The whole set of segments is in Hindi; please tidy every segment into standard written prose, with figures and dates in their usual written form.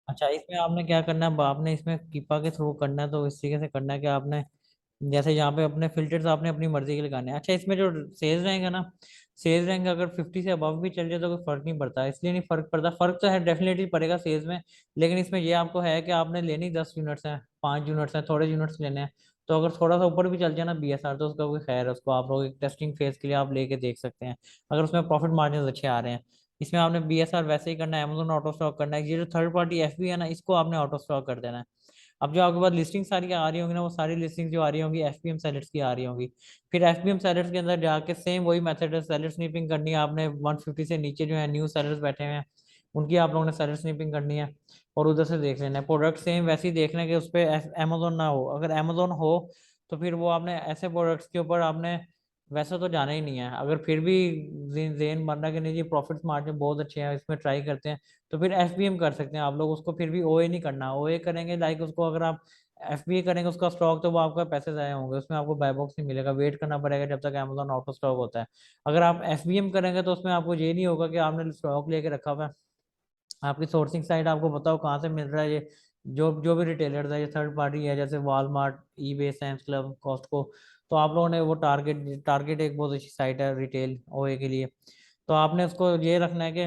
अच्छा, इसमें आपने क्या करना है, आपने इसमें कीपा के थ्रू करना है, तो इस तरीके से करना है कि आपने जैसे यहाँ पे अपने फिल्टर्स आपने अपनी मर्जी के लगाने हैं। अच्छा, इसमें जो सेज रैंक है ना, सेज रैंक अगर 50 से अबव भी चल जाए तो कोई फर्क नहीं पड़ता, इसलिए नहीं फर्क पड़ता, फर्क तो है डेफिनेटली पड़ेगा सेज में। लेकिन इसमें ये आपको है कि आपने लेनी 10 यूनिट्स हैं, 5 यूनिट्स हैं, थोड़े यूनिट्स लेने हैं। तो अगर थोड़ा सा ऊपर भी चल जाए ना BSR, तो उसका कोई खैर है, उसको आप लोग एक टेस्टिंग फेज के लिए आप लेके देख सकते हैं, अगर उसमें प्रॉफिट मार्जिन अच्छे आ रहे हैं। इसमें आपने BSR वैसे ही करना है, अमेजोन ऑटो स्टॉक करना है, ये जो थर्ड पार्टी FB है ना, इसको आपने ऑटो स्टॉक कर देना है। अब जो आपके पास लिस्टिंग सारी आ रही होंगी ना, वो सारी लिस्टिंग जो आ रही होंगी FBM सेलर्स की आ रही होंगी। फिर FBM सेलर्स के अंदर जाके सेम वही मेथड है, सेलर स्निपिंग करनी है आपने, 150 से नीचे जो है न्यू सेलर्स बैठे हुए हैं, उनकी आप लोगों ने सेलर स्निपिंग करनी है, और उधर से देख लेना है प्रोडक्ट सेम वैसे ही देखना है कि उस पर अमेजोन ना हो, अगर अमेजोन हो तो फिर वो आपने ऐसे प्रोडक्ट्स के ऊपर आपने वैसे तो जाना ही नहीं है। अगर फिर भी जेन बन रहा है कि नहीं जी प्रॉफिट मार्जिन बहुत अच्छे हैं, इसमें ट्राई करते हैं, तो फिर FBM कर सकते हैं आप लोग, उसको फिर भी OA नहीं करना, OA करेंगे लाइक उसको अगर आप FBA करेंगे उसका स्टॉक, तो वो आपका पैसे ज़ाया होंगे, उसमें आपको बाय बॉक्स नहीं मिलेगा, वेट करना पड़ेगा जब तक अमेजोन ऑटो स्टॉक होता है। अगर आप FBM करेंगे तो उसमें आपको ये नहीं होगा कि आपने स्टॉक लेके रखा हुआ है, आपकी सोर्सिंग साइड आपको बताओ कहाँ से मिल रहा है ये, जो जो भी रिटेलर है, ये थर्ड पार्टी है जैसे Walmart, eBay, Sam's club, Costco, तो आप लोगों ने वो टारगेट टारगेट एक बहुत अच्छी साइट है रिटेल OA के लिए। तो आपने उसको ये रखना है कि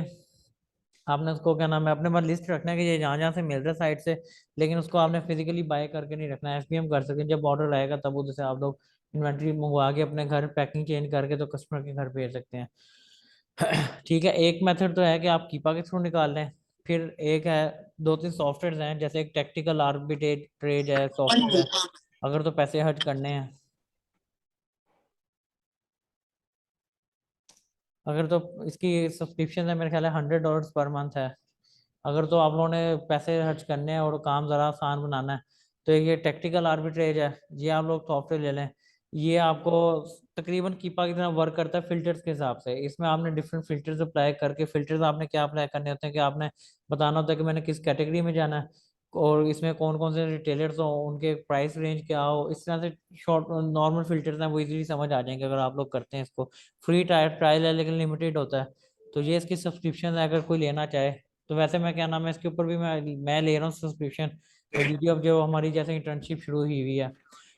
आपने उसको क्या नाम है अपने पास लिस्ट रखना है कि ये जहाँ जहाँ से मिल रहा है साइट से, लेकिन उसको आपने फिजिकली बाय करके नहीं रखना है, FBM कर सकते हैं, जब ऑर्डर आएगा तब उधर से आप लोग इन्वेंट्री मंगवा के अपने घर पैकिंग चेंज करके तो कस्टमर के घर भेज सकते हैं। ठीक है, एक मेथड तो है कि आप कीपा के थ्रू निकाल लें। फिर एक है, दो तीन सॉफ्टवेयर हैं, जैसे एक टेक्टिकल आर्बिट्रेज ट्रेड है सॉफ्टवेयर है, अगर तो पैसे हट करने हैं, अगर तो इसकी सब्सक्रिप्शन है मेरे ख्याल है $100 पर मंथ है। अगर तो आप लोगों ने पैसे खर्च करने हैं और काम ज़रा आसान बनाना है, तो ये टेक्टिकल आर्बिट्रेज है, ये आप लोग सॉफ्टवेयर ले लें। ये आपको तकरीबन कीपा की तरह वर्क करता है फिल्टर्स के हिसाब से, इसमें आपने डिफरेंट फिल्टर्स अप्लाई करके, फिल्टर्स आपने क्या अप्लाई करने होते हैं कि आपने बताना होता है कि मैंने किस कैटेगरी में जाना है, और इसमें कौन कौन से रिटेलर्स हो, उनके प्राइस रेंज क्या हो, इस तरह से शॉर्ट नॉर्मल फिल्टर्स हैं वो इजीली समझ आ जाएंगे अगर आप लोग करते हैं इसको। फ्री ट्रायल ट्रायल है लेकिन लिमिटेड होता है। तो ये इसकी सब्सक्रिप्शन है अगर कोई लेना चाहे। तो वैसे मैं क्या नाम है इसके ऊपर भी मैं ले रहा हूँ सब्सक्रिप्शन, वीडियो जो हमारी जैसे इंटर्नशिप शुरू हुई हुई है,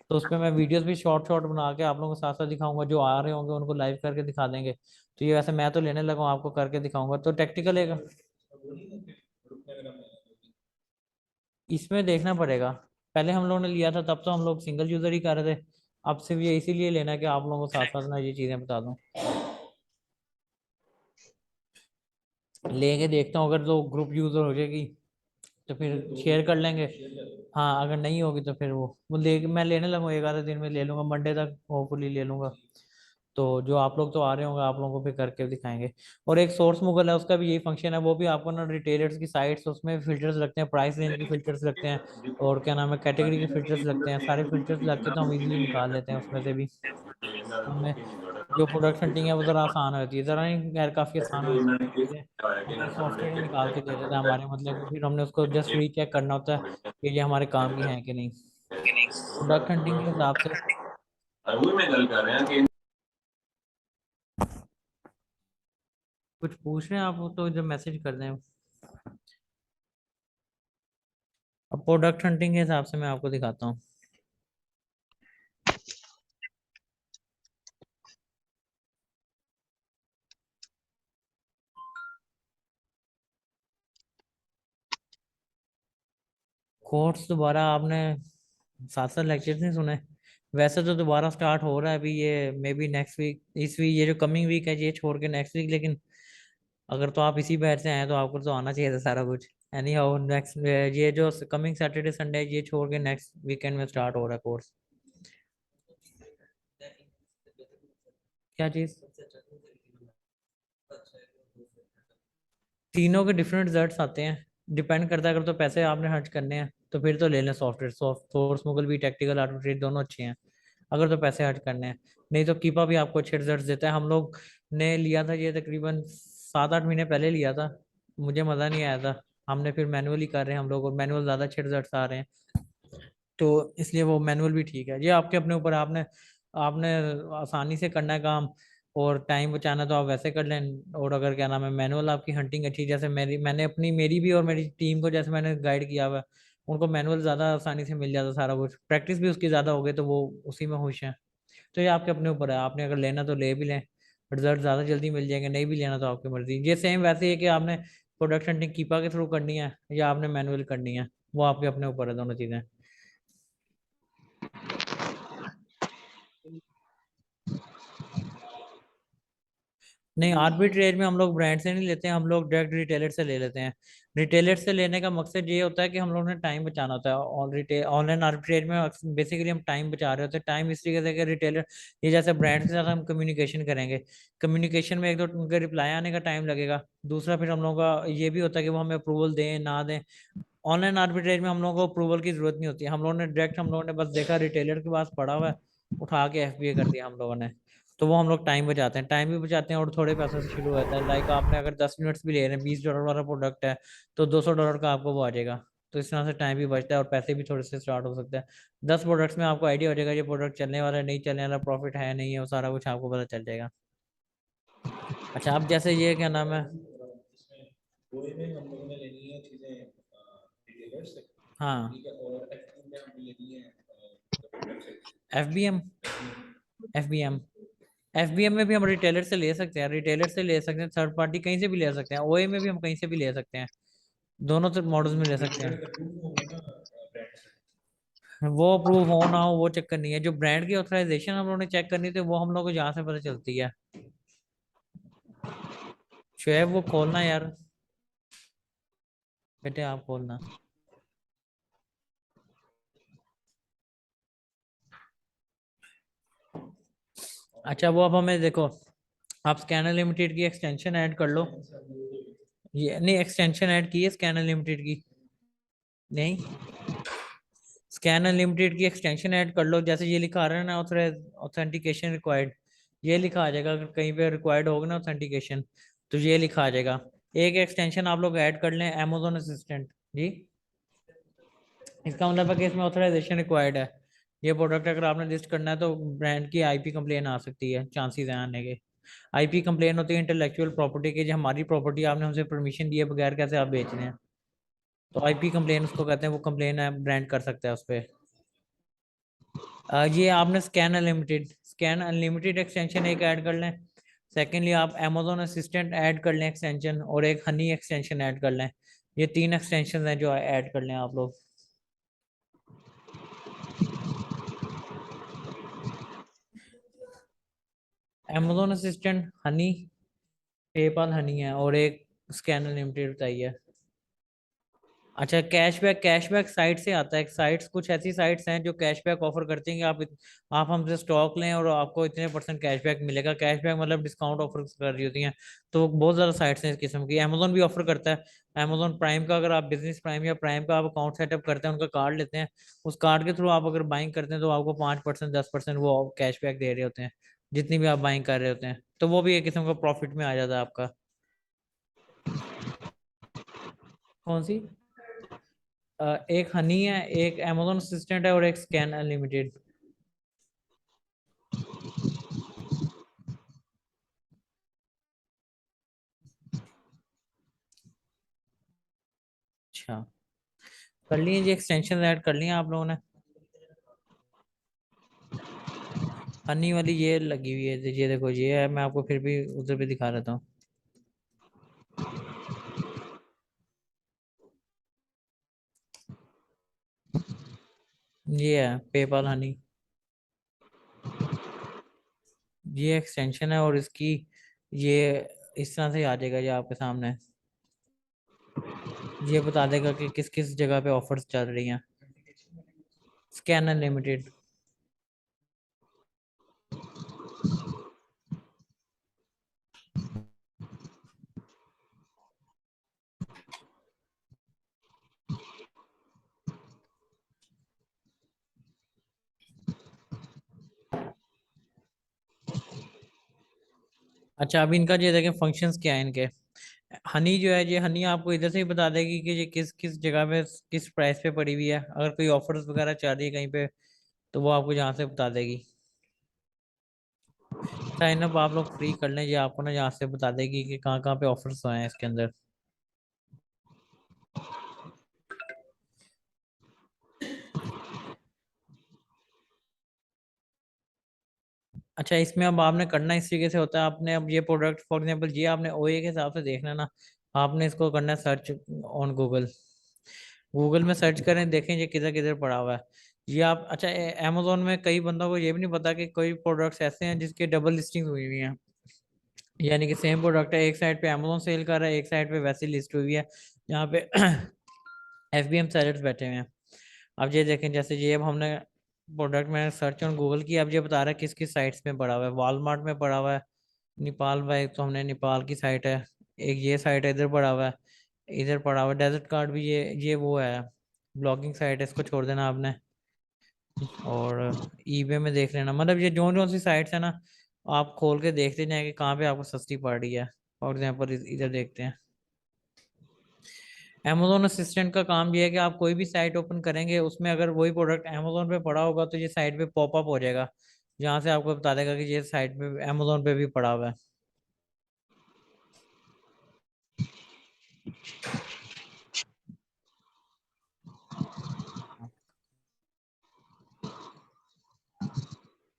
तो उस पर मैं वीडियोस भी शॉर्ट शॉर्ट बना के आप लोगों को साथ साथ दिखाऊंगा, जो आ रहे होंगे उनको लाइव करके दिखा देंगे। तो ये वैसे मैं तो लेने लगा हूँ, आपको करके दिखाऊंगा, तो टेक्टिकल एक इसमें देखना पड़ेगा। पहले हम लोगों ने लिया था तब तो हम लोग सिंगल यूजर ही कर रहे थे, अब सिर्फ ये इसीलिए लेना है कि आप लोगों को साथ साथ ना ये चीज़ें बता दूं, लेके देखता हूँ, अगर तो ग्रुप यूजर हो जाएगी तो फिर शेयर कर लेंगे। हाँ, अगर नहीं होगी तो फिर वो ले मैं लेने लगूँ, एक आधे दिन में ले लूंगा, मंडे तक होपफुली ले लूंगा। तो जो आप लोग तो आ रहे होंगे, आप लोगों को भी करके दिखाएंगे। और एक सोर्स मुगल है, उसका भी यही फंक्शन है, वो भी आपको ना रिटेलर्स की साइट्स, उसमें फिल्टर्स लगते हैं, प्राइस रेंज के फिल्टर्स लगते हैं, और क्या नाम है कैटेगरी के फिल्टर्स लगते हैं, सारे फिल्टर्स लग के तो हम इजीली निकाल लेते हैं उसमें से भी। हमें जो प्रोडक्ट हंटिंग है वो ज़रा आसान होती है, ज़रा नहीं खैर काफ़ी आसान हो जाती है, चीज़ें हमें सॉफ्टवेयर ही निकाल के दे देता है हमारे मतलब कि फिर हमने उसको जस्ट रीचेक करना होता है कि ये हमारे काम की है कि नहीं। प्रोडक्ट हंटिंग के हिसाब से वही मैं गल कर रहा कि कुछ पूछ रहे हैं आप तो जब मैसेज कर दें। अब प्रोडक्ट हंटिंग के हिसाब से मैं आपको दिखाता हूँ। कोर्स दोबारा आपने सात सात लेक्चर नहीं सुने, वैसे तो दोबारा स्टार्ट हो रहा है अभी, ये मे बी नेक्स्ट वीक, इस वीक, ये जो कमिंग वीक है ये छोड़ के नेक्स्ट वीक, लेकिन अगर तो आप इसी बैच से आए तो आपको तो आना चाहिए था सारा कुछ। एनी हाउ नेक्स्ट ये जो कमिंग सैटरडे संडे ये छोड़ के नेक्स्ट वीकेंड में स्टार्ट हो रहा है कोर्स। क्या चीज़? तीनों के डिफरेंट रिजल्ट्स आते हैं, डिपेंड करता है, अगर तो पैसे आपने खर्च करने हैं तो फिर तो ले लें सॉफ्टवेयर, सोर्स मुगल भी, टेक्टिकल आर्बिट्रेट दोनों अच्छे हैं, अगर तो पैसे खर्च करने हैं। नहीं तो कीपा भी आपको अच्छे रिजल्ट देता है, हम लोग ने लिया था ये तकरीबन 7-8 महीने पहले लिया था, मुझे मज़ा नहीं आया था, हमने फिर मैनुअली कर रहे हैं हम लोग, और मैनुअल ज़्यादा अच्छे रिजल्ट आ रहे हैं, तो इसलिए वो मैनुअल भी ठीक है, ये आपके अपने ऊपर, आपने आपने आसानी से करना है काम, और टाइम बचाना तो आप वैसे कर लें। और अगर क्या नाम है मैनुअल आपकी हंटिंग अच्छी, जैसे मेरी भी और मेरी टीम को जैसे मैंने गाइड किया हुआ है, उनको मैनुअल ज़्यादा आसानी से मिल जाता सारा कुछ, प्रैक्टिस भी उसकी ज़्यादा हो गई तो वो उसी में खुश हैं। तो ये आपके अपने ऊपर है, आपने अगर लेना तो ले भी लें, रिजल्ट ज़्यादा जल्दी मिल जाएंगे, नहीं भी लेना तो आपकी मर्जी। ये सेम वैसे ही है कि आपने प्रोडक्ट हंटिंग कीपा के थ्रू करनी है या आपने मैनुअल करनी है, वो आपके अपने ऊपर है दोनों चीज़ें। नहीं, आर्बिट्रेज में हम लोग ब्रांड से नहीं लेते हैं, हम लोग डायरेक्ट रिटेलर से ले लेते हैं। रिटेलर से लेने का मकसद ये होता है कि हम लोगों ने टाइम बचाना होता है। और ऑनलाइन आर्बिट्रेज में बेसिकली हम टाइम बचा रहे होते हैं। टाइम इस तरीके से कि रिटेलर, ये जैसे ब्रांड के साथ हम कम्युनिकेशन करेंगे, कम्युनिकेशन में एक तो उनके रिप्लाई आने का टाइम लगेगा, दूसरा फिर हम लोगों का ये भी होता है कि वो हमें अप्रूवल दें ना दें। ऑनलाइन आर्बिट्रेज में हम लोगों को अप्रूवल की जरूरत नहीं होती है, हम लोगों ने बस देखा रिटेलर के पास पड़ा हुआ है, उठा के एफबीए कर दिया हम लोगों ने। तो वो हम लोग टाइम बचाते हैं, टाइम भी बचाते हैं और थोड़े पैसों से शुरू होता है। लाइक आपने अगर 10 मिनट्स भी ले रहे हैं, $20 वाला प्रोडक्ट है तो $200 का आपको वो आ जाएगा। तो इस तरह से टाइम भी बचता है और पैसे भी थोड़े से स्टार्ट हो सकते हैं। 10 प्रोडक्ट्स में आपको आइडिया हो जाएगा ये प्रोडक्ट चलने वाला है नहीं चलने वाला, प्रॉफिट है नहीं है, वो सारा कुछ आपको पता चल जाएगा। अच्छा, आप जैसे ये क्या नाम है। गोए में हम लोगों ने लेनी है चीजें रिटेलर से, हाँ, ठीक है, और एक्चुअली में हमने लेनी है F B M F B M में भी हम रिटेलर से ले सकते हैं, रिटेलर से ले सकते हैं, थर्ड पार्टी कहीं से भी ले सकते हैं, ओए में भी हम कहीं से भी ले सकते हैं, दोनों मॉडल्स में ले सकते रजिस्टर्ड हैं। अप्रूव होगा ना ब्रांड से। वो अप्रूव हो ना हो वो चक्कर नहीं है, जो ब्रांड की ऑथराइजेशन हम लोगों ने चेक करनी थी वो हम लोग को यहाँ से पता चलती है। शुएब वो खोलना यार, बेटे आप खोलना। अच्छा, वो अब हमें देखो, आप स्कैनर लिमिटेड की एक्सटेंशन ऐड कर लो। ये नहीं, एक्सटेंशन ऐड की है स्कैनर लिमिटेड की? नहीं, स्कैन अनलिमिटेड की एक्सटेंशन ऐड कर लो। जैसे ये लिखा आ रहा है ना, ऑथेंटिकेशन रिक्वायर्ड, ये लिखा आ जाएगा। अगर कहीं पे रिक्वायर्ड होगा ना ऑथेंटिकेशन, तो ये लिखा आ जाएगा। एक एक्सटेंशन आप लोग ऐड कर लें, अमेजोन असिस्टेंट जी। इसका मतलब है कि इसमें ऑथराइजेशन रिक्वायर्ड है। ये प्रोडक्ट अगर आपने लिस्ट करना है तो ब्रांड की आईपी कंप्लेन आ सकती है, चांसेस हैं आने के। आईपी कंप्लेन होती है इंटेलेक्चुअल प्रॉपर्टी की, जो हमारी प्रॉपर्टी आपने हमसे परमिशन दिए बगैर कैसे आप बेच रहे हैं, तो आईपी कंप्लेन उसको कहते हैं। वो कंप्लेन है, ब्रांड कर सकता है उस पर। ये आपने स्कैन अनलिमिटेड एक्सटेंशन एक ऐड कर लें। सेकेंडली आप अमेजोन असिस्टेंट ऐड कर लें एक्सटेंशन, और एक हनी एक्सटेंशन ऐड कर लें। ये 3 एक्सटेंशन हैं जो ऐड कर लें आप लोग। Amazon assistant, Honey, PayPal Honey है, और एक स्कैन अनलिमिटेड बताइए। अच्छा, कैशबैक, कैशबैक साइट से आता है। साइट्स कुछ ऐसी साइट्स हैं जो कैशबैक ऑफर करती हैं कि आप हमसे स्टॉक लें और आपको इतने % कैशबैक मिलेगा। कैशबैक मतलब डिस्काउंट ऑफर कर रही होती हैं। तो बहुत ज़्यादा साइट्स हैं इस किस्म की, अमेजोन भी ऑफर करता है। अमेजोन प्राइम का, अगर आप बिजनेस प्राइम या प्राइम का आप अकाउंट सेटअप करते हैं, उनका कार्ड लेते हैं, उस कार्ड के थ्रू आप अगर बाइंग करते हैं तो आपको 5% 10% वो कैशबैक दे रहे होते हैं, जितनी भी आप बाइंग कर रहे होते हैं। तो वो भी एक किस्म का प्रॉफिट में आ जाता है आपका। कौन सी? एक हनी है, एक अमेजोन असिस्टेंट है, और एक स्कैन अनलिमिटेड। अच्छा, कर लिए जी, एक्सटेंशन ऐड कर लिए आप लोगों ने। हनी वाली ये लगी हुई है, ये देखो ये है, मैं आपको फिर भी उधर भी दिखा देता हूँ। ये है पेपाल हनी, ये एक्सटेंशन है, और इसकी ये इस तरह से आ जाएगा ये आपके सामने। ये बता देगा कि किस किस जगह पे ऑफर्स चल रही हैं। Scan unlimited. अच्छा, अभी इनका ये देखें फंक्शंस क्या है इनके। हनी जो है, ये हनी आपको इधर से ही बता देगी कि ये किस किस जगह पे किस प्राइस पे पड़ी हुई है। अगर कोई ऑफर्स वगैरह चल रही है कहीं पे, तो वो आपको यहाँ से बता देगी। साइन अप आप लोग फ्री कर लें, ये आपको ना यहाँ से बता देगी कि कहाँ कहाँ पे ऑफर्स हैं इसके अंदर। अच्छा, इसमें अब आपने करना इस तरीके से होता है, आपने अब ये प्रोडक्ट फॉर एग्जांपल ये आपने ओए के हिसाब से देखना है ना, आपने इसको करना है सर्च ऑन गूगल। गूगल में सर्च करें, देखें ये किधर किधर पड़ा हुआ है। ये आप अच्छा, अमेजोन में कई बंदों को ये भी नहीं पता कि कोई प्रोडक्ट्स ऐसे हैं जिसके डबल लिस्टिंग हुई हुई हैं, यानी कि सेम प्रोडक्ट है, एक साइड पे अमेजोन सेल कर रहा है, एक साइड पे वैसी लिस्ट हुई है यहाँ पे एफबीएम सेलर्स बैठे हुए हैं। अब ये देखें, जैसे ये अब हमने प्रोडक्ट में सर्च ऑन गूगल की, अब ये बता रहा है किस किस साइट्स में पड़ा हुआ है, वॉलमार्ट में पड़ा हुआ है, नेपाल में तो हमने नेपाल की साइट है, एक ये साइट है इधर पड़ा हुआ है, इधर पड़ा हुआ है डेजर्ट कार्ड भी, ये वो है ब्लॉगिंग साइट है, इसको छोड़ देना आपने। और ईबे में देख लेना, मतलब ये जो जो सी साइट्स है ना, आप खोल के देखते जाए कि कहाँ पे आपको सस्ती पड़ रही है। फॉर एग्जाम्पल इधर देखते हैं, Amazon असिस्टेंट का काम ये है कि आप कोई भी साइट ओपन करेंगे, उसमें अगर वही प्रोडक्ट Amazon पे पड़ा होगा तो ये साइट पे पॉपअप हो जाएगा, जहाँ से आपको बता देगा कि ये साइट पे Amazon पे भी पड़ा हुआ है।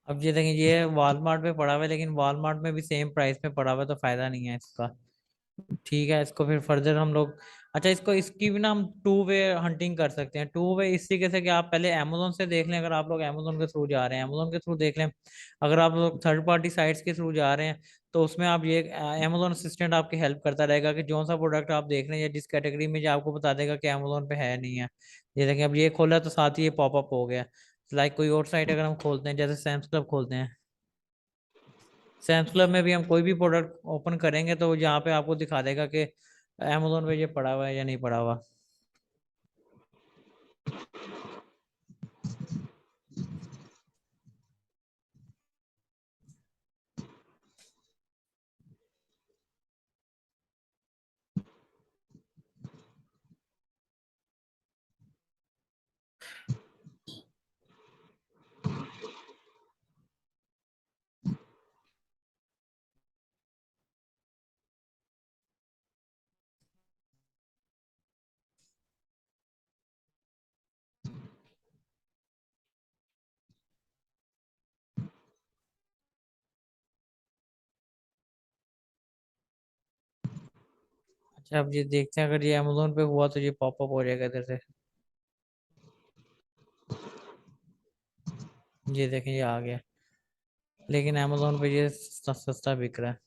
अब ये देखें, ये वॉलमार्ट पे पड़ा हुआ है, लेकिन वॉलमार्ट में भी सेम प्राइस पे पड़ा हुआ है, तो फायदा नहीं है इसका। ठीक है, इसको फिर फर्दर हम लोग, अच्छा इसको, इसकी भी ना हम टू वे हंटिंग कर सकते हैं। टू वे इस तरीके से कि आप पहले अमेजोन से देख लें, अगर आप लोग अमेजोन के थ्रू जा रहे हैं अमेजोन के थ्रू देख लें, अगर आप लोग थर्ड पार्टी साइट्स के थ्रू जा रहे हैं तो उसमें आप ये अमेजोन असिस्टेंट आपकी हेल्प करता रहेगा कि जो सा प्रोडक्ट आप देख रहे हैं या जिस कैटेगरी में, जो आपको बता देगा कि अमेजोन पे है नहीं है। ये देखें, अब ये खोला तो साथ ही ये पॉपअप हो गया। लाइक कोई और साइट अगर हम खोलते हैं, जैसे सैम्स क्लब खोलते हैं, सैम्स क्लब में भी हम कोई भी प्रोडक्ट ओपन करेंगे तो यहाँ पे आपको दिखा देगा कि अमेजोन पे ये पड़ा हुआ है या नहीं पड़ा हुआ। अच्छा, अब ये देखते हैं, अगर ये अमेजोन पे हुआ तो ये पॉपअप हो जाएगा इधर से। ये देखें, ये आ गया, लेकिन अमेजोन पे ये सस्ता बिक रहा है।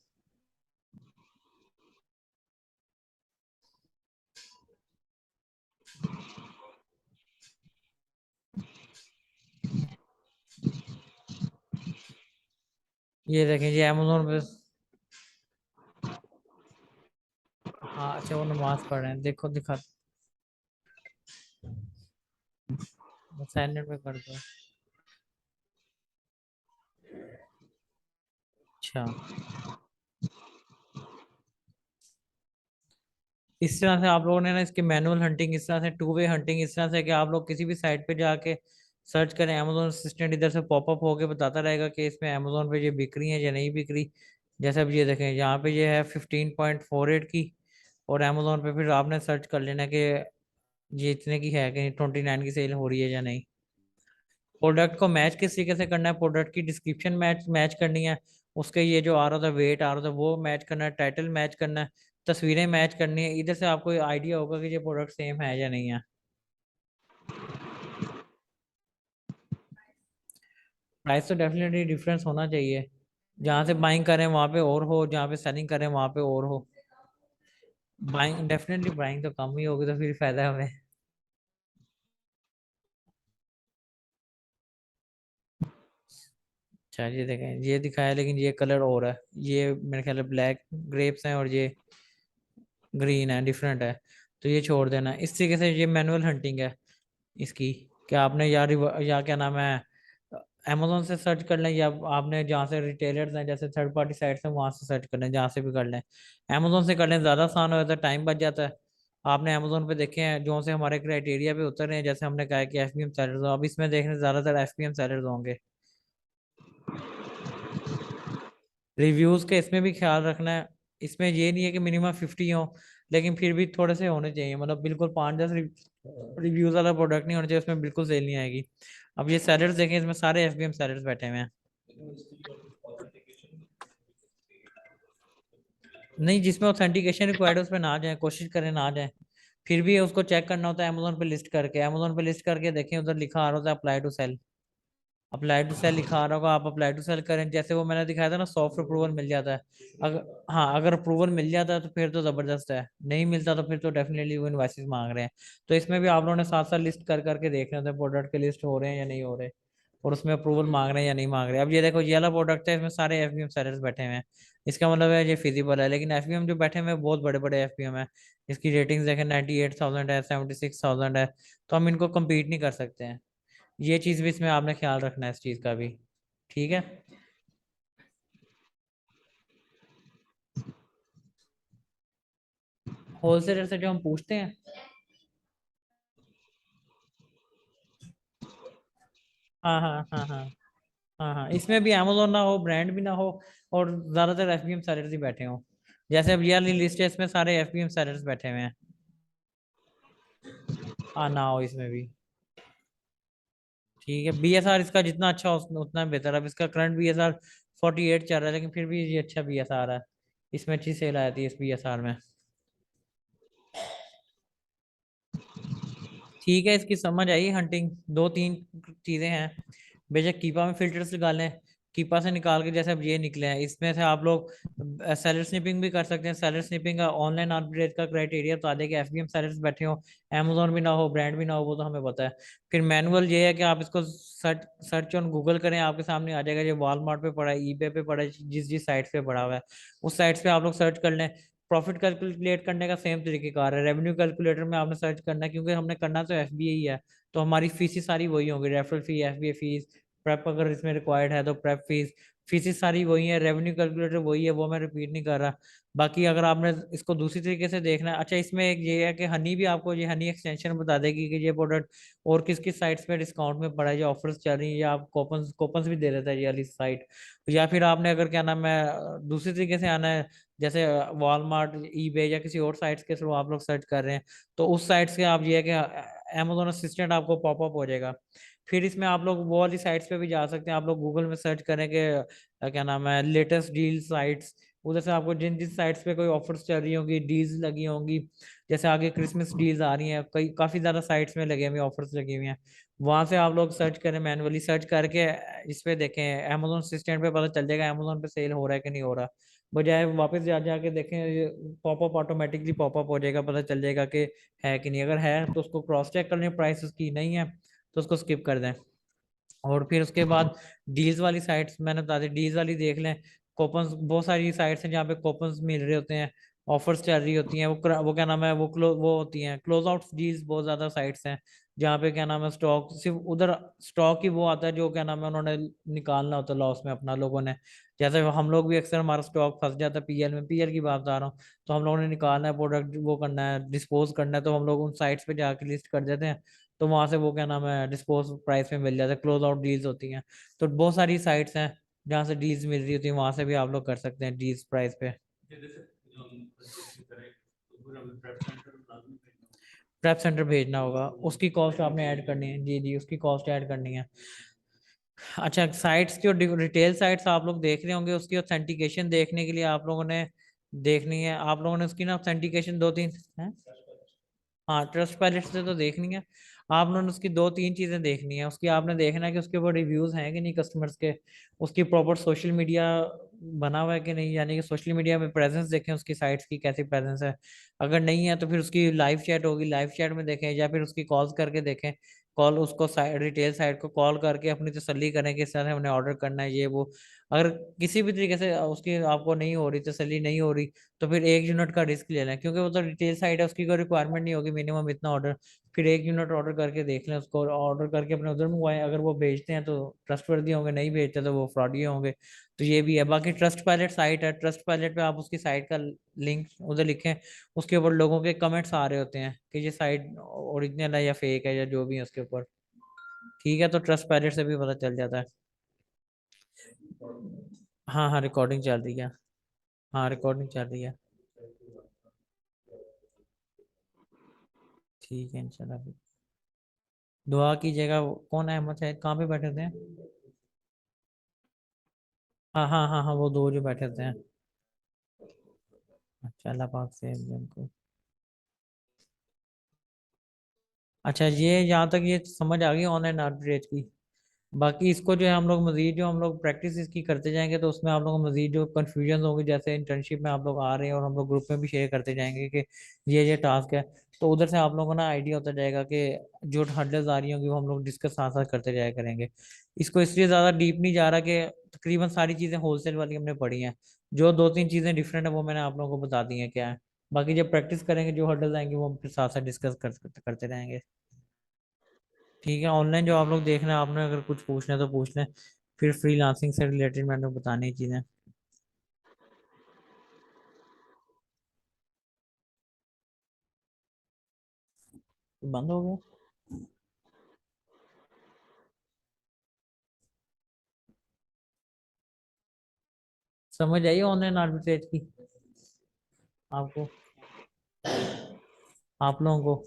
ये देखें, ये अमेजोन पे, हाँ अच्छा वो नमाज पढ़ रहे हैं, देखो दिखा, साइलेंट पे कर दो। अच्छा, इस तरह से आप लोगों ने ना इसकी मैनुअल हंटिंग, इस तरह से टू वे हंटिंग, इस तरह से कि आप लोग किसी भी साइट पे जाके सर्च करें, अमेजोन असिस्टेंट इधर से पॉपअप होके बताता रहेगा कि इसमें अमेजोन पे ये बिक रही है या नहीं बिक रही। जैसे अब ये देखें, यहाँ पे ये है 15.48 की, और अमेजोन पे फिर आपने सर्च कर लेना कि ये इतने की है कि 29 की सेल हो रही है या नहीं। प्रोडक्ट को मैच किस तरीके से करना है, प्रोडक्ट की डिस्क्रिप्शन मैच मैच करनी है, उसके ये जो आ रहा था वेट आ रहा था वो मैच करना है, टाइटल मैच करना है, तस्वीरें मैच करनी है, इधर से आपको आइडिया होगा कि ये प्रोडक्ट सेम है या नहीं है। प्राइस तो डेफिनेटली डिफरेंस होना चाहिए, जहाँ से बाइंग करें वहाँ पे और हो, जहाँ पे सेलिंग करें वहाँ पे और हो। बाइंग डेफिनेटली, बाइंग तो कम ही होगी तो फिर फायदा है हमें। अच्छा, ये देखें, ये दिखाया लेकिन ये कलर और है, ये मेरे ख्याल ब्लैक ग्रेप्स हैं और ये ग्रीन है, डिफरेंट है, तो ये छोड़ देना। इस तरीके से ये मैनुअल हंटिंग है इसकी, क्या आपने या क्या नाम है, अमेजोन से सर्च कर लें, या आपने जहाँ से रिटेलर्स हैं जैसे थर्ड पार्टी साइट्स हैं वहां से सर्च कर लें, जहाँ से भी कर लें। अमेजोन से कर लें ज़्यादा आसान हो जाता है, टाइम बच जाता है। आपने अमेजोन पे देखे हैं जो से हमारे क्राइटेरिया पे उतर रहे हैं, जैसे हमने कहा है कि एफबीएम सेलर्स, अब इसमें देख रहे हैं ज़्यादातर एफबीएम सेलर्स होंगे। रिव्यूज के इसमें भी ख्याल रखना है। इसमें ये नहीं है कि मिनिमम 50 हो, लेकिन फिर भी थोड़े से होने चाहिए, मतलब बिल्कुल 5-10 रिव्यूज वाला प्रोडक्ट नहीं होना चाहिए, उसमें बिल्कुल सेल नहीं आएगी। अब ये सेलर्स देखें, इसमें सारे FBM सेलर्स बैठे हुए हैं। लेकिन इसकी ऑथेंटिकेशन नहीं, जिसमें ऑथेंटिकेशन रिक्वायर्ड है उसमें ना जाए, कोशिश करें ना जाए। फिर भी उसको चेक करना होता है अमेजोन पे लिस्ट करके, अमेजोन पे लिस्ट करके देखें, उधर लिखा आ रहा होता है apply to cell. Apply to cell लिखा आ रहा होगा, आप अप्लाई टू सेल करें, जैसे वो मैंने दिखाया था ना, सॉफ्ट अप्रूवल मिल जाता है। अगर, हाँ, अगर अप्रूवल मिल जाता है तो फिर तो जबरदस्त है, नहीं मिलता तो फिर तो डेफिनेटली वो इनवॉइसेस मांग रहे हैं। तो इसमें भी आप लोगों ने साथ साथ लिस्ट कर करके देखना होता है प्रोडक्ट के लिस्ट हो रहे हैं या नहीं हो रहे, और उसमें अप्रूवल मांग रहे हैं या नहीं मांग रहे हैं। अब ये देखो, ये वाला प्रोडक्ट है, इसमें सारे FBM सेलर्स बैठे हुए हैं, इसका मतलब है ये फिजिबल है। लेकिन FBM जो बैठे हुए हैं बहुत बड़े बड़े FBM है, इसकी रेटिंग्स देखें 98,000 है, 76,000 है, तो हम इनको कम्पीट नहीं कर सकते हैं। ये चीज भी इसमें आपने ख्याल रखना है इस चीज का भी। ठीक है। होलसेलर से जो हम पूछते हैं, हाँ हाँ हाँ हाँ, हाँ हाँ, इसमें भी अमेजोन ना हो, ब्रांड भी ना हो, और ज्यादातर FBM सेलर्स ही बैठे हों। जैसे अब ये वाली लिस्ट है, इसमें सारे FBM सेलर्स बैठे हुए हैं। हाँ, ना हो इसमें भी। ठीक है, BSR इसका जितना अच्छा हो उतना बेहतर। अब इसका करंट BSR 48 चल रहा है, लेकिन फिर भी ये अच्छा BSR है, इसमें अच्छी सेल आती है इस BSR में। ठीक है, इसकी समझ आई हंटिंग। दो तीन चीजें हैं, बेशक कीपा में फिल्टर्स लगा लें, कीपा से निकाल के जैसे अब ये निकले हैं, इसमें से आप लोग सेलर स्निपिंग भी कर सकते हैं। सेलर स्निपिंग का ऑनलाइन आर्बिट्रेज का क्राइटेरिया बता दें कि FBM सेलर्स बैठे हो, अमेजोन भी ना हो, ब्रांड भी ना हो, वो तो हमें पता है। फिर मैनुअल ये है कि आप इसको सर्च सर्च ऑन गूगल करें, आपके सामने आ जाएगा, ये वॉलमार्ट पे पड़ा है, eBay पे पड़ा है, जिस जिस साइट पे पड़ा हुआ है उस साइट्स पे आप लोग सर्च कर लें। प्रॉफिट कैलकुलेट करने का सेम तरीकेकार है, रेवेन्यू कैलकुलेटर में आपने सर्च करना है, क्योंकि हमने करना तो FBA ही है, तो हमारी फीस सारी वही होंगी, referral fee, FBA fees, prep अगर इसमें रिक्वायर्ड है तो प्रेप फीस सारी वही है, रेवेन्यू कैलकुलेटर वही है, वो मैं रिपीट नहीं कर रहा। बाकी अगर आपने इसको दूसरी तरीके से देखना है, अच्छा, इसमें एक ये है कि हनी भी आपको ये हनी एक्सटेंशन बता देगी कि ये प्रोडक्ट और किस किस साइट्स पे डिस्काउंट में पड़ा है, जो ऑफर्स चल रही है, या आप कोपन्स भी दे देता है ये वाली साइट। या फिर आपने अगर क्या नाम है दूसरी तरीके से आना है, जैसे वॉलमार्ट, eBay या किसी और साइट्स के थ्रू आप लोग सर्च कर रहे हैं, तो उस साइट से आप ये है कि अमेजोन असिस्टेंट आपको पॉपअप हो जाएगा। फिर इसमें आप लोग वो वाली साइट्स पे भी जा सकते हैं, आप लोग गूगल में सर्च करें कि क्या नाम है, लेटेस्ट डील साइट्स, उधर से आपको जिन जिन साइट्स पे कोई ऑफर्स चल रही होंगी, डील्स लगी होंगी, जैसे आगे क्रिसमस डील्स आ रही हैं, कई काफी ज्यादा साइट्स में लगे हुए ऑफर्स लगी हुई हैं, वहां से आप लोग सर्च करें, मैनुअली सर्च करके इस पे देखें, अमेजोन असिस्टेंट पे पता चल जाएगा अमेजोन पे सेल हो रहा है कि नहीं हो रहा। बजाय वापस जा जाके देखें, पॉपअप ऑटोमेटिकली पॉपअप हो जाएगा, पता चल जाएगा कि है कि नहीं। अगर है तो उसको क्रॉस चेक कर लें, प्राइस उसकी नहीं है तो उसको स्किप कर दें। और फिर उसके बाद डील्स वाली साइट्स मैंने बता दी, डील्स वाली देख लें। कूपन्स, बहुत सारी साइट्स हैं जहाँ पे कूपन्स मिल रहे होते हैं, ऑफर्स चल रही होती हैं, वो क्या नाम है, वो होती हैं क्लोज आउट डील्स। बहुत ज्यादा साइट्स हैं जहाँ पे क्या नाम है, स्टॉक सिर्फ उधर स्टॉक ही वो आता है जो क्या नाम है उन्होंने निकालना होता है लॉस में अपना लोगों ने। जैसे हम लोग भी अक्सर हमारा स्टॉक फंस जाता है PL में, PL की बात बता रहा हूँ, तो हम लोगों ने निकालना है प्रोडक्ट, वो करना है, डिस्पोज करना है, तो हम लोग उन साइट्स पे जाके लिस्ट कर देते हैं, तो वहां से वो क्या नाम है डिस्पोज प्राइस में मिल जाता है, क्लोज आउट डील्स होती हैं। तो बहुत सारी साइट्स हैं जहाँ से डील्स मिल रही होती है, वहां से भी आप लोग कर सकते हैं डील्स प्राइस पे। प्रेप सेंटर भेजना होगा, उसकी कॉस्ट आपने ऐड करनी है, जी जी, उसकी कॉस्ट ऐड करनी है। अच्छा, साइट्स जो रिटेल साइट्स आप लोग देख रहे होंगे, उसकी ऑथेंटिकेशन देखने के लिए आप लोगों ने देखनी है, आप लोगों ने उसकी ना ऑथेंटिकेशन दो तीन है। हाँ, ट्रस्ट पैलेट से तो देखनी है, आपने उसकी दो तीन चीजें देखनी है। उसकी आपने देखना है कि उसके ऊपर रिव्यूज हैं कि नहीं कस्टमर्स के, उसकी प्रॉपर सोशल मीडिया बना हुआ है कि नहीं, यानी कि सोशल मीडिया में प्रेजेंस देखें, उसकी साइट्स की कैसी प्रेजेंस है। अगर नहीं है तो फिर उसकी लाइव चैट होगी, लाइव चैट में देखें, या फिर उसकी कॉल्स करके देखें, कॉल उसको रिटेल साइट को कॉल करके अपनी तसल्ली करें कि सर हमने ऑर्डर करना है ये वो। अगर किसी भी तरीके से उसकी आपको नहीं हो रही, तसल्ली नहीं हो रही, तो फिर 1 यूनिट का रिस्क ले लें, क्योंकि वो तो रिटेल साइट है, उसकी कोई रिक्वायरमेंट नहीं होगी मिनिमम इतना ऑर्डर। फिर 1 यूनिट ऑर्डर करके देख लें, उसको ऑर्डर करके अपने उधर मंगवाएं, अगर वो भेजते हैं तो ट्रस्टवर्दी होंगे, नहीं भेजते तो वो फ्रॉडी होंगे। तो ये भी है। बाकी ट्रस्ट पायलट साइट है, ट्रस्ट पायलट पे आप उसकी साइट का लिंक उधर लिखें, उसके ऊपर लोगों के कमेंट्स आ रहे होते हैं कि ये साइट ओरिजिनल है या फेक है या जो भी है उसके ऊपर। ठीक है, तो ट्रस्ट पायलट से भी पता चल जाता है। हाँ हाँ रिकॉर्डिंग चल रही है। हाँ रिकॉर्डिंग चल रही है। ठीक है इंशाल्लाह। दुआ कीजिएगा। कौन है अहमद शाहिद, कहाँ पे बैठे थे? हाँ हाँ हाँ हाँ, वो दो जो बैठे थे। अच्छा अल्लाह पाक से उनको। अच्छा ये यहाँ तक ये समझ आ गई ऑनलाइन आर्बिट्रेज की। बाकी इसको जो है हम लोग मजीद जो हम लोग प्रैक्टिस इसकी करते जाएंगे तो उसमें आप लोगों को मजीद जो कन्फ्यूजन होगी, जैसे इंटर्नशिप में आप लोग आ रहे हैं और हम लोग ग्रुप में भी शेयर करते जाएंगे कि ये टास्क है, तो उधर से आप लोगों को ना आइडिया होता जाएगा कि जो हर्डल्स आ रही होंगी वो हम लोग डिस्कस साथ साथ करते जाया करेंगे। इसको इसलिए ज़्यादा डीप नहीं जा रहा कि तकरीबन सारी चीज़ें होलसेल वाली हमने पढ़ी हैं। जो दो तीन चीज़ें डिफरेंट है वो मैंने आप लोगों को बता दी हैं क्या है। बाकी जब प्रैक्टिस करेंगे जो हर्डल्स आएंगे वो हम फिर साथ साथ डिस्कस करते रहेंगे। ठीक है, ऑनलाइन जो आप लोग देख रहे हैं आपने अगर कुछ पूछना है तो पूछ लें। फिर फ्रीलांसिंग से रिलेटेड मैंने बतानी चीज़ें। बंद हो गया। समझ आई ऑनलाइन आर्बिट्रेज की आपको? आप लोगों को,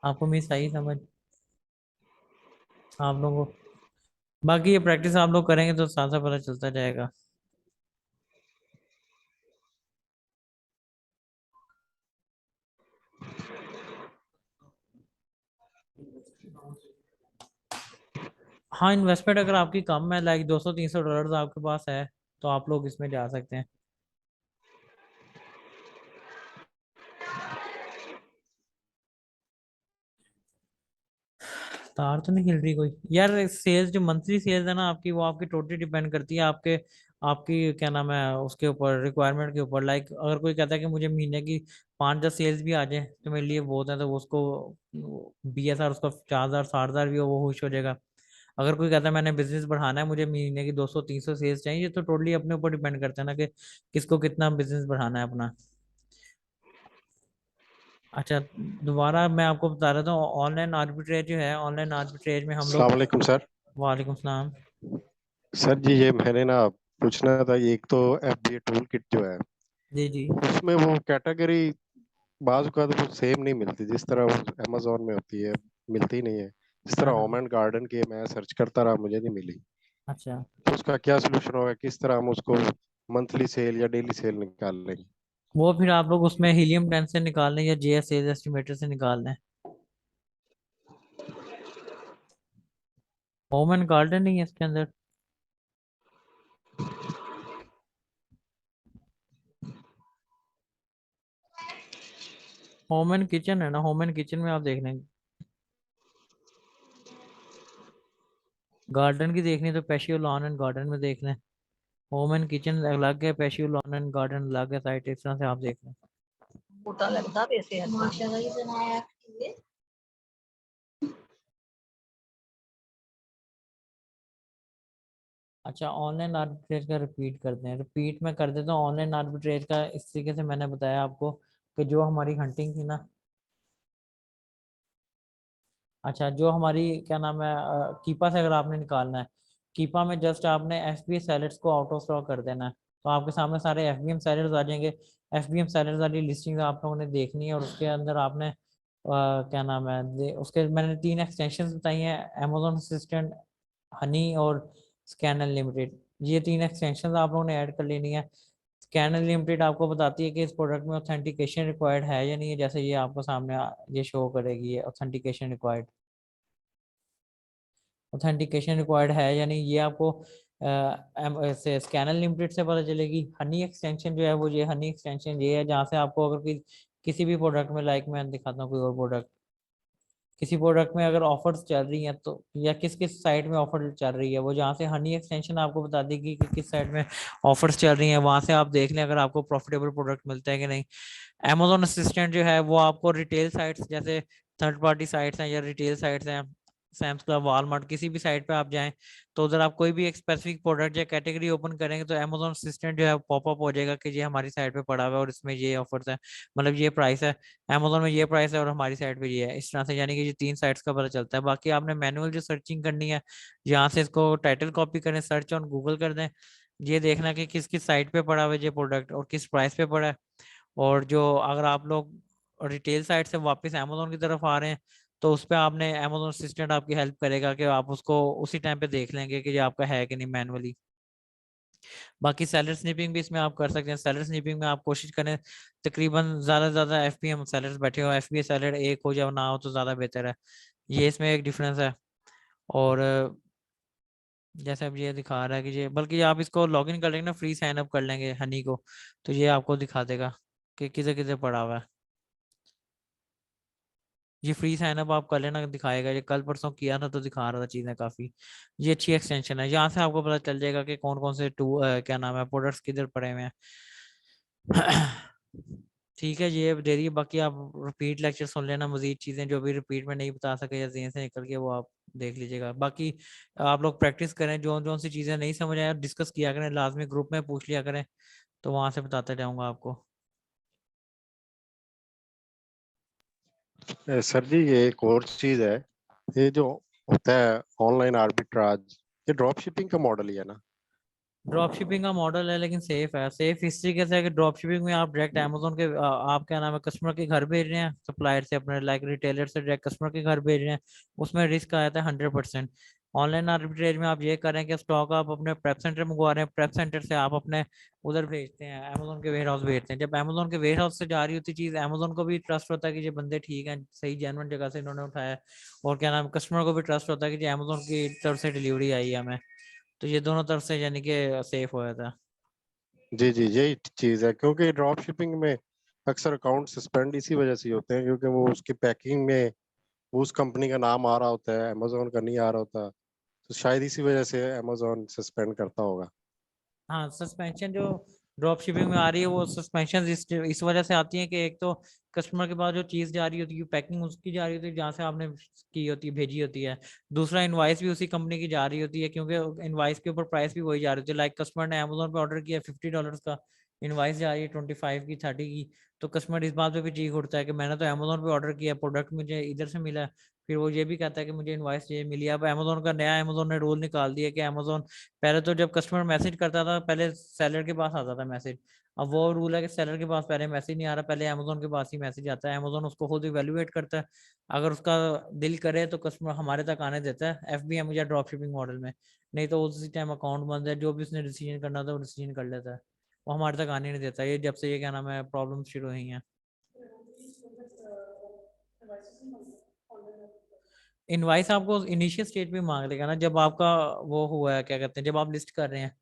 आपको मिस आई समझ आप लोगों को? बाकी ये प्रैक्टिस आप लोग करेंगे तो साथ साथ पता चलता जाएगा। हाँ इन्वेस्टमेंट अगर आपकी कम है, लाइक 200-300 डॉलर आपके पास है, तो आप लोग इसमें जा सकते हैं। तार तो नहीं हिल रही कोई यार। सेल्स जो मंथली सेल्स है ना आपकी, वो आपकी टोटली डिपेंड करती है आपके आपकी क्या नाम है उसके ऊपर, रिक्वायरमेंट के ऊपर। लाइक अगर कोई कहता है कि मुझे महीने की 5-10 सेल्स भी आ जाए तो मेरे लिए बहुत है, तो वो उसको 20,000 उसका 4,000 60,000 भी हो वो खुश हो जाएगा। अगर कोई कहता है मैंने बिजनेस बढ़ाना है, मुझे महीने की 200-300 सेल्स चाहिए, तो टोटली अपने ऊपर डिपेंड करता है ना कि किसको कितना बिजनेस बढ़ाना है अपना। अच्छा दोबारा मैं आपको बता रहा था, ऑनलाइन आर्बिट्रेज जो है, ऑनलाइन आर्बिट्रेज में हम अस्सलाम लोग। वालेकुम सर। वालेकुम सलाम। सर जी ये मैंने ना पूछना था, एक तो एफबीए टूल किट जो है जी जी। उसमें वो कैटेगरी बाज़ का तो वो सेम नहीं मिलती जिस तरह वो अमेजोन में होती है, मिलती ही नहीं है। जिस हाँ तरह हाँ। होम एंड गार्डन की मैं सर्च करता रहा मुझे नहीं मिली। अच्छा तो उसका क्या सोल्यूशन होगा, किस तरह हम उसको मंथली सेल या डेली सेल निकाल लेंगे? वो फिर आप लोग उसमें हीलियम 10 से निकाल लें या जेएस सेल्स एस्टिमेटर से निकाल लें। होम एंड गार्डन नहीं है इसके अंदर। होम एंड किचन है ना, होम एंड किचन में आप देख लेंगे। गार्डन की देखनी तो पैशियो लॉन एंड गार्डन में देख लें। होम एंड किचन अलग है, पैशियो लॉन एंड गार्डन अलग है, साइट इस तरह से आप देख लें। बूटा लगदा वैसे माशाल्लाह ये बनाया है। अच्छा ऑनलाइन आर्बिट्रेज का रिपीट करते हैं, रिपीट में कर देता हूँ। ऑनलाइन आर्बिट्रेज का इस तरीके से मैंने बताया आपको कि जो हमारी हंटिंग थी ना। अच्छा जो हमारी क्या नाम है कीपा से अगर आपने निकालना है, कीपा में जस्ट आपने एफबीएम सैलड्स को आउट ऑफ स्टॉक कर देना है, तो आपके सामने सारे एफबीएम सैलड्स आ जाएंगे। एफबीएम सैलड्स वाली लिस्टिंग आप लोगों ने देखनी है और उसके अंदर आपने क्या नाम है उसके मैंने 3 एक्सटेंशन बताई हैं, अमेजोन असिस्टेंट, हनी और स्कैनर लिमिटेड। ये 3 एक्सटेंशन आप लोगों ने ऐड कर लेनी है। स्कैनर लिमिटेड आपको बताती है कि इस प्रोडक्ट में ऑथेंटिकेशन रिक्वायर्ड है या नहीं है, जैसे ये आपको सामने ये शो करेगी, ये ऑथेंटिकेशन रिक्वायर्ड, ऑथेंटिकेशन रिक्वायर्ड है या नहीं, ये आपको से स्कैनर लिमिटेड से पता चलेगी। हनी एक्सटेंशन जो है वो ये हनी एक्सटेंशन ये है जहाँ से आपको अगर किसी भी प्रोडक्ट में, लाइक मैं दिखाता हूँ कोई और प्रोडक्ट, किसी प्रोडक्ट में अगर ऑफर्स चल रही हैं तो, या किस किस साइट में ऑफर चल रही है, वो जहाँ से हनी एक्सटेंशन आपको बता देगी कि किस साइट में ऑफर्स चल रही हैं, वहां से आप देख लें अगर आपको प्रॉफिटेबल प्रोडक्ट मिलता है कि नहीं। Amazon असिस्टेंट जो है वो आपको रिटेल साइट्स जैसे थर्ड पार्टी साइट्स हैं या रिटेल साइट्स हैं, सैम्स क्लब, वॉलमार्ट, किसी भी साइट पे आप जाएं तो उधर आप कोई भी एक स्पेसिफिक प्रोडक्ट या कैटेगरी ओपन करेंगे तो Amazon असिस्टेंट जो है पॉपअप हो जाएगा कि ये हमारी साइट पे पड़ा हुआ है और इसमें ये ऑफर्स है, मतलब ये प्राइस है, Amazon में ये प्राइस है और हमारी साइट पे ये है, इस तरह से। यानी कि ये 3 साइट्स का पता चलता है। बाकी आपने मैनुअल जो सर्चिंग करनी है, यहाँ से इसको टाइटल कॉपी करें, सर्च ऑन गूगल कर दें, ये देखना कि किस किस साइट पे पड़ा हुआ है ये प्रोडक्ट और किस प्राइस पे पड़ा है। और जो अगर आप लोग रिटेल साइट से वापस अमेजोन की तरफ आ रहे हैं तो उस पे आपने अमेजोन असिस्टेंट आपकी हेल्प करेगा कि आप उसको उसी टाइम पे देख लेंगे कि ये आपका है कि नहीं मैनुअली। बाकी सेलर स्निपिंग भी इसमें आप कर सकते हैं। सेलर स्निपिंग में आप कोशिश करें तकरीबन ज्यादा से ज्यादा एफपीएम सेलर्स बैठे हो, एफबीए सेलर एक हो या ना हो तो ज्यादा बेहतर है। ये इसमें एक डिफरेंस है। और जैसे अब ये दिखा रहा है कि ये बल्कि आप इसको लॉगिन कर लेंगे ना, फ्री साइन अप कर लेंगे हनी को, तो ये आपको दिखा देगा कि किधर किधर पड़ा हुआ है। ये फ्री साइन अप आप कर लेना, दिखाएगा। ये कल परसों किया था तो दिखा रहा था चीजें काफी। ये अच्छी एक्सटेंशन है, यहाँ से आपको पता चल जाएगा कि कौन कौन से क्या नाम है प्रोडक्ट्स किधर पड़े हुए हैं। ठीक है, ये दे रही है। बाकी आप रिपीट लेक्चर सुन लेना, मजीद चीजें जो भी रिपीट में नहीं बता सके या ज़हन से निकल के वो आप देख लीजिएगा। बाकी आप लोग प्रैक्टिस करें, जो जो सी चीजें नहीं समझ आए डिस्कस किया करें, लाजमी ग्रुप में पूछ लिया करें, तो वहां से बताता जाऊंगा आपको। सर जी ये एक और चीज है, ये जो होता है ऑनलाइन आर्बिट्राज, ये ड्रॉप शिपिंग का मॉडल ही है ना? ड्रॉप शिपिंग का मॉडल है लेकिन सेफ है। सेफ इस तरीके से है कि ड्रॉप शिपिंग में आप डायरेक्ट अमेजोन के आप क्या नाम है कस्टमर के घर भेज रहे हैं, सप्लायर से अपने लाइक रिटेलर से डायरेक्ट कस्टमर के घर भेज रहे हैं, उसमें रिस्क आता है 100%। ऑनलाइन आर्बिट्रेज में आप ये कर रहे हैं कि स्टॉक आप अपने प्रेप सेंटर मंगवा रहे हैं, प्रेप सेंटर से आप अपने उधर भेजते हैं, अमेजोन के वेयर हाउस भेजते हैं। जब अमेजोन के वेयर हाउस से जा रही होती चीज, अमेजोन को भी ट्रस्ट होता है कि ये बंदे ठीक हैं, सही जेन्युइन जगह से इन्होंने उठाया है। और क्या नाम कस्टमर को भी ट्रस्ट होता है कि ये अमेजोन की तरफ से डिलीवरी आई है हमें। तो ये दोनों तरफ से यानी कि सेफ हो जाता है। जी जी, यही चीज है, क्योंकि ड्रॉप शिपिंग में अक्सर अकाउंट सस्पेंड इसी वजह से होते हैं, क्योंकि वो उसकी पैकिंग में उस कंपनी का नाम आ रहा होता है, अमेजोन का नहीं आ रहा होता, तो शायद इसी वजह से अमेजोन सस्पेंड करता होगा। हाँ, सस्पेंशन जो ड्रॉप शिपिंग में आ रही है वो सस्पेंशन इस वजह से आती है कि एक तो कस्टमर के पास जो चीज जा रही होती है पैकिंग उसकी जा रही होती है जहाँ से आपने की होती है भेजी होती है। दूसरा इनवाइस भी उसी कंपनी की जा रही होती है, क्योंकि इनवाइस के ऊपर प्राइस भी वही जा रही होती है। लाइक कस्टमर ने अमेजोन पे ऑर्डर किया $50 का, इनवाइस जा रही है 25 की 30 की, तो कस्टमर इस बात पे भी चीख उठता है कि मैंने तो अमेजोन पे ऑर्डर किया, प्रोडक्ट मुझे इधर से मिला है। फिर वो ये भी कहता है कि मुझे इनवाइस ये मिली है। अब अमेजोन का नया अमेजोन ने रूल निकाल दिया कि अमेजोन पहले तो जब कस्टमर मैसेज करता था पहले सेलर के पास आता था मैसेज, अब वो रूल है कि सेलर के पास पहले मैसेज नहीं आ रहा, पहले अमेजोन के पास ही मैसेज आता है। अमेजोन उसको खुद इवेल्युएट करता है, अगर उसका दिल करे तो कस्टमर हमारे तक आने देता है एफबीएम या ड्रॉप शिपिंग मॉडल में, नहीं तो उसी टाइम अकाउंट बंद है, जो भी उसने डिसीजन करना था वो डिसीजन कर लेता है, वो हमारे तक आने नहीं देता। ये जब से ये क्या नाम है प्रॉब्लम शुरू हुई है। इनवाइस आपको इनिशियल स्टेज पे मांग लेगा ना, जब आपका वो हुआ है क्या कहते हैं जब आप लिस्ट कर रहे हैं,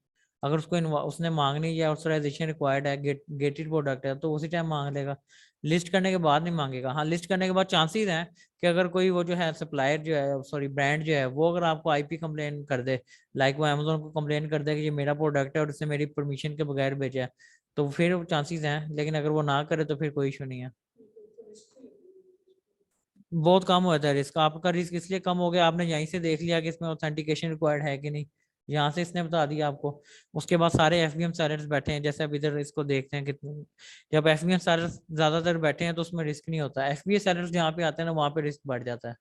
अगर उसको उसने मांगनी या ऑथराइजेशन रिक्वायर्ड है, गेटेड प्रोडक्ट है तो उसी टाइम मांग लेगा। लिस्ट करने के बाद नहीं मांगेगा। हाँ, लिस्ट करने के बाद चांसेस हैं कि अगर कोई वो जो है सप्लायर जो है सॉरी ब्रांड जो है वो अगर आपको आईपी कंप्लेन कर दे, लाइक वो अमेजोन को कंप्लेन कर दे कि ये मेरा प्रोडक्ट है और इसने मेरी परमिशन के बगैर भेजा है, तो फिर चांसेस हैं। लेकिन अगर वो ना करे तो फिर कोई इशू नहीं है। बहुत कम हो जाता है रिस्क। आपका रिस्क इसलिए कम हो गया, आपने यहीं से देख लिया कि इसमें ऑथेंटिकेशन रिक्वायर्ड है कि नहीं, यहाँ से इसने बता दिया आपको। उसके बाद सारे एफबीएम सेलर्स बैठे हैं, जैसे अब इधर इसको देखते हैं कितने, जब एफबीएम सेलर्स ज्यादातर बैठे हैं तो उसमें रिस्क नहीं होता। एफबीए सेलर्स जहाँ पे आते हैं ना वहाँ पे रिस्क बढ़ जाता है।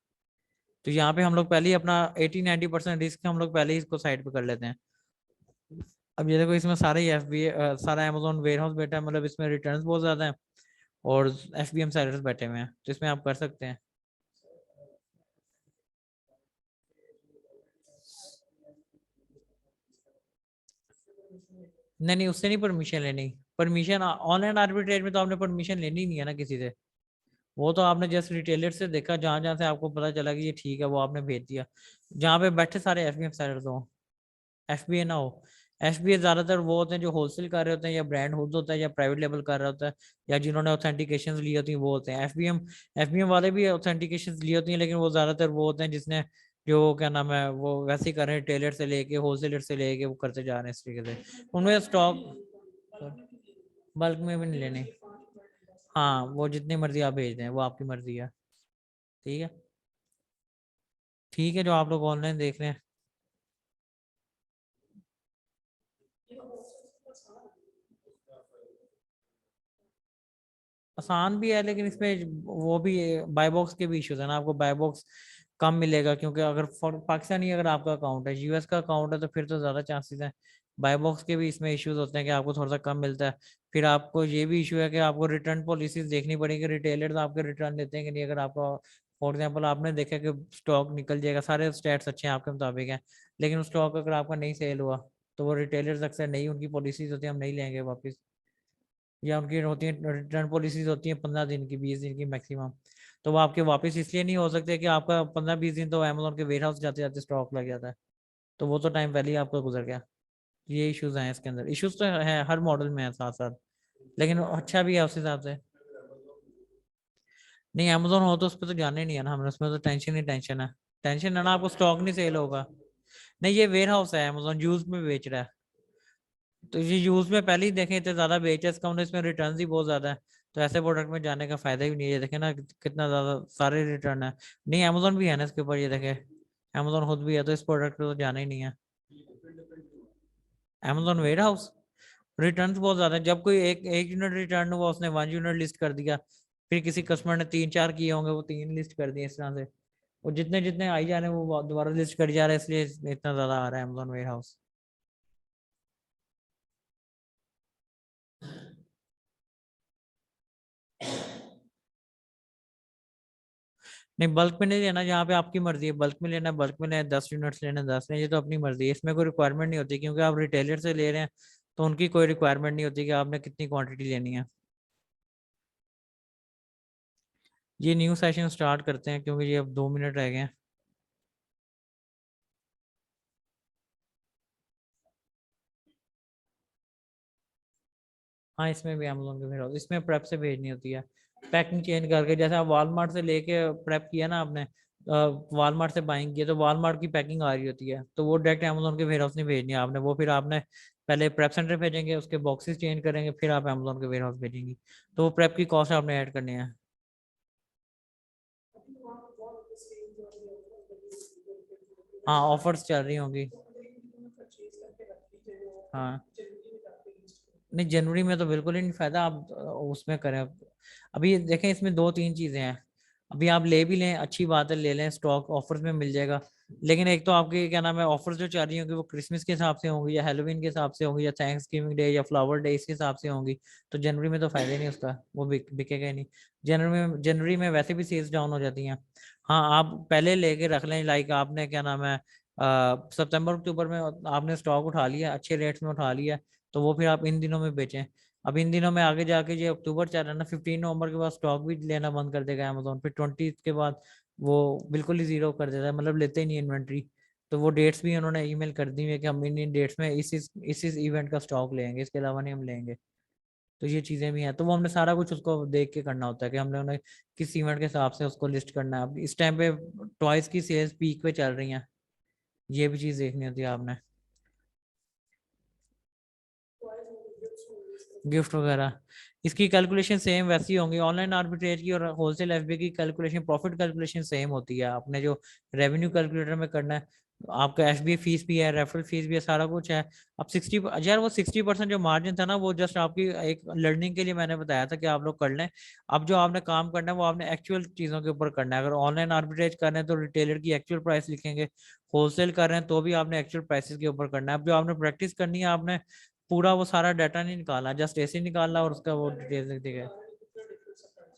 तो यहाँ पे हम लोग पहले ही अपना 80-90% रिस्क हम लोग पहले ही इसको साइड पे कर लेते हैं। अब ये देखो इसमें सारे ही एफबीए सारा अमेजोन वेयर हाउस बैठा है, मतलब इसमें रिटर्न्स बहुत ज्यादा है और एफबीएम सेलर्स बैठे हुए हैं, तो इसमें आप कर सकते हैं। नहीं नहीं, उससे नहीं परमिशन लेनी। परमिशन ऑनलाइन आर्बिट्रेज में तो आपने परमिशन लेनी नहीं है ना किसी से, वो तो आपने जस्ट रिटेलर से देखा जहां जहां से आपको पता चला कि ये ठीक है वो आपने भेज दिया। जहाँ पे बैठे सारे एफबीएम सेलर्स हो, एफबीए ना हो। एफबीए ज्यादातर वो होते हैं जो होलसेल कर रहे होते हैं या ब्रांड खुद होता है या प्राइवेट लेवल कर रहा होता है या जिन्होंने ऑथेंटिकेशन ली होती है वो होते हैं एफबीएम। एफबीएम वाले भी ऑथेंटिकेशन ली होती हैं लेकिन वो ज्यादातर वो होते हैं जिसने जो क्या नाम है वो वैसे ही कर रहे हैं, टेलर से लेके होलसेलर से लेके वो करते जा रहे हैं इस तरीके से। उनमें स्टॉक बल्क में भी नहीं लेने। हाँ, वो जितनी मर्जी आप भेज दें वो आपकी मर्जी है। ठीक है, ठीक है, जो आप लोग ऑनलाइन देख रहे हैं। आसान भी है लेकिन इसमें वो भी बाय बॉक्स के भी इश्यूज है ना, आपको बाय बॉक्स कम मिलेगा क्योंकि अगर पाकिस्तानी अगर आपका अकाउंट है, यूएस का अकाउंट है तो फिर तो ज्यादा चांसेस है बाय बॉक्स के भी इसमें इश्यूज होते हैं कि आपको थोड़ा सा कम मिलता है। फिर आपको ये भी इशू है कि आपको रिटर्न पॉलिसीज देखनी पड़ेगी, रिटेलर्स आपके रिटर्न लेते हैं कि नहीं। अगर आपका फॉर एग्जांपल आपने देखा कि स्टॉक निकल जाएगा, सारे स्टैट्स अच्छे हैं आपके मुताबिक हैं, लेकिन स्टॉक अगर आपका नहीं सेल हुआ तो वो रिटेलर्स अक्सर नहीं, उनकी पॉलिसीज होती है हम नहीं लेंगे वापस, या उनकी होती है रिटर्न पॉलिसीज होती है 15 दिन की, 20 दिन की मैक्सिमम। तो वो आपके वापस इसलिए नहीं हो सकते कि आपका 15-20 दिन तो अमेजोन के वेयर हाउस जाते जाते स्टॉक लग जाता है, तो वो तो टाइम पहले ही आपका गुजर गया। ये इश्यूज हैं इसके अंदर, इश्यूज तो है हर मॉडल में है साथ साथ, लेकिन अच्छा भी है उस हिसाब से। नहीं अमेजोन हो तो उस पर तो जाने नहीं है ना हमें, उसमें तो टेंशन ही टेंशन है। टेंशन है ना, आपको स्टॉक नहीं सेल होगा। नहीं ये वेयर हाउस है, अमेजोन यूज में बेच रहा है, तो ये यूज में पहले ही देखें इतने ज्यादा बेच है, इसका मतलब इसमें रिटर्न ही बहुत ज्यादा है, तो ऐसे प्रोडक्ट में जाने का फायदा ही नहीं है। ये देखे ना कितना ज्यादा सारे रिटर्न है। नहीं अमेजोन भी है ना इसके ऊपर, ये देखे अमेजोन खुद भी है, तो इस प्रोडक्ट पे तो जाना ही नहीं है। अमेजोन वेयर हाउस रिटर्न बहुत ज्यादा है, जब कोई एक यूनिट रिटर्न हुआ उसने 1 यूनिट लिस्ट कर दिया, फिर किसी कस्टमर ने 3-4 किए होंगे वो 3 लिस्ट कर दिए, इस तरह से वो जितने जितने आई जा रहे हैं वो दोबारा लिस्ट कर जा रहे हैं, इसलिए इतना ज्यादा आ रहा है अमेजोन वेयर हाउस। नहीं बल्क में नहीं लेना, जहाँ पे आपकी मर्जी है, बल्क में लेना बल्क में लेना, 10 यूनिट्स लेना 10 लेना, ये तो अपनी मर्जी है, इसमें कोई रिक्वायरमेंट नहीं होती, क्योंकि आप रिटेलर से ले रहे हैं तो उनकी कोई रिक्वायरमेंट नहीं होती कि आपने कितनी क्वांटिटी लेनी है। ये न्यू सेशन स्टार्ट करते हैं क्योंकि ये अब 2 मिनट रह गए हैं। हाँ इसमें भी अमेजोन के वेयर हाउस, इसमें प्रेप से भेजनी होती है, पैकिंग चेंज करके, जैसे आप वालमार्ट से लेके प्रेप किया ना आपने, वालमार्ट से बाइंग किया तो वालमार्ट की पैकिंग आ रही होती है, तो वो डायरेक्ट अमेजोन के वेयर हाउस नहीं भेजनी है आपने, वो फिर आपने पहले प्रेप सेंटर भेजेंगे, उसके बॉक्सेस चेंज करेंगे, फिर आप अमेजोन के वेयर हाउस भेजेंगी, तो वो प्रेप की कॉस्ट आपने ऐड करनी है। हाँ ऑफर्स चल रही होंगी। हाँ नहीं जनवरी में तो बिल्कुल ही नहीं फायदा, आप उसमें करें। अभी ये देखें इसमें 2-3 चीजें हैं, अभी आप ले भी लें अच्छी बात है, ले लें स्टॉक ऑफर्स में मिल जाएगा, लेकिन एक तो आपके क्या नाम है ऑफर्स जो चल रही होंगी वो क्रिसमस के हिसाब से होंगी, या हेलोवीन के हिसाब से होंगी, या थैंक्स गिविंग डे या फ्लावर डे इसके हिसाब से होंगी, तो जनवरी में तो फायदा ही नहीं उसका, वो बिकेगा ही नहीं। जनवरी में वैसे भी सेल्स डाउन हो जाती हैं। हाँ आप पहले लेके रख लें, लाइक आपने क्या नाम है सितंबर अक्टूबर में आपने स्टॉक उठा लिया, अच्छे रेट्स में उठा लिया, तो वो फिर आप इन दिनों में बेचें। अब इन दिनों में आगे जाके जो अक्टूबर चल रहा है ना, 15 नवंबर के बाद स्टॉक भी लेना बंद कर देगा अमेजोन, फिर 20 के बाद वो बिल्कुल ही जीरो कर देता है, मतलब लेते ही नहीं इन्वेंट्री। तो वो डेट्स भी उन्होंने ईमेल कर दी है कि हम इन डेट्स में इस इवेंट का स्टॉक लेंगे, इसके अलावा नहीं हम लेंगे। तो ये चीजें भी हैं, तो वो हमने सारा कुछ उसको देख के करना होता है कि हमने उन्हें किस इवेंट के हिसाब से उसको लिस्ट करना है। अब इस टाइम पे टॉयज की सेल्स पीक पे चल रही हैं, ये भी चीज देखनी होती है आपने, गिफ्ट वगैरह। इसकी कैलकुलेशन सेम वैसी होंगी, ऑनलाइन आर्बिट्रेज की और होलसेल एफबी की कैलकुलेशन, प्रॉफिट कैलकुलेशन सेम होती है, आपने जो रेवेन्यू कैलकुलेटर में करना है। आपका एफबी फीस भी है, रेफरल फीस भी है, सारा कुछ है। अब 60 यार वो 60% जो मार्जिन था ना वो जस्ट आपकी एक लर्निंग के लिए मैंने बताया था कि आप लोग कर लें। अब जो आपने काम करना है वो आपने एक्चुअल चीजों के ऊपर करना है। अगर ऑनलाइन आर्बिट्रेज कर रहे हैं तो रिटेलर की एक्चुअल प्राइस लिखेंगे, होलसेल कर रहे हैं तो भी आपने एक्चुअल प्राइसेस के ऊपर करना है। अब जो आपने प्रैक्टिस करनी है, आपने पूरा वो सारा डाटा नहीं निकाला, जस्ट ऐसे निकालना और उसका वो डिटेल लिख देगा।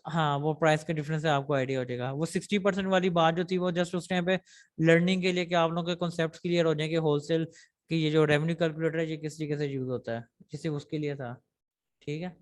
हाँ वो प्राइस के डिफरेंस से आपको आइडिया हो जाएगा। वो 60% वाली बात जो थी वो जस्ट उस टाइम पे लर्निंग के लिए कि आप लोगों के कॉन्सेप्ट क्लियर हो जाए कि होलसेल की ये जो रेवेन्यू कैलकुलेटर है ये किस तरीके से यूज होता है, जिससे उसके लिए था। ठीक है।